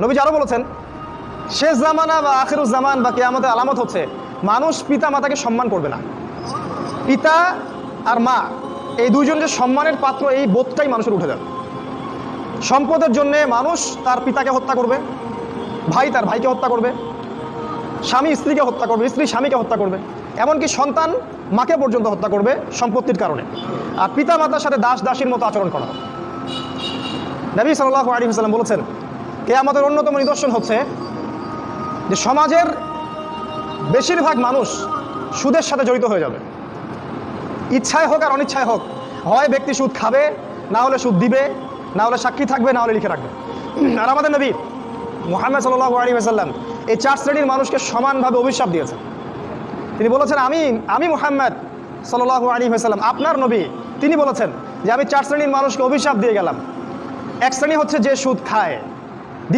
নবীজি আরো বলেছেন, শেষ জামানা বা আখিরুজ জামান বা কিয়ামতের আলামত হচ্ছে মানুষ পিতা মাতাকে সম্মান করবে না। পিতা আর মা এই দুইজন যে সম্মানের পাত্র, এই বোধটাই মানুষের উঠে যাবে। সম্পদের জন্য মানুষ তার পিতাকে হত্যা করবে, ভাই তার ভাইকে হত্যা করবে, স্বামী স্ত্রীকে হত্যা করবে, স্ত্রী স্বামীকে হত্যা করবে, এমনকি সন্তান মাকে পর্যন্ত হত্যা করবে সম্পত্তির কারণে। আর পিতা মাতার সাথে দাস দাসীর মতো আচরণ করা হবে। নবী সাল্লাল্লাহু আলাইহি ওয়াসাল্লাম বলেছেন, কিয়ামতের অন্যতম নিদর্শন হচ্ছে যে সমাজের বেশিরভাগ মানুষ সুদের সাথে জড়িত হয়ে যাবে। ইচ্ছায় হোক আর অনিচ্ছায় হোক, হয় ব্যক্তি সুদ খাবে, না হলে সুদ দিবে, না হলে সাক্ষী থাকবে, না হলে লিখে রাখবে। আর আমাদের নবী মুহাম্মদ সাল্লাল্লাহু আলাইহি ওয়াসাল্লাম এই চার শ্রেণীর মানুষকে সমানভাবে অভিশাপ দিয়েছেন। তিনি বলেছেন, আমি মুহাম্মদ সাল্লাল্লাহু আলাইহি ওয়াসাল্লাম আপনার নবী, তিনি বলেছেন যে আমি চার শ্রেণীর মানুষকে অভিশাপ দিয়ে গেলাম। এক শ্রেণী হচ্ছে যে সুদ খায়,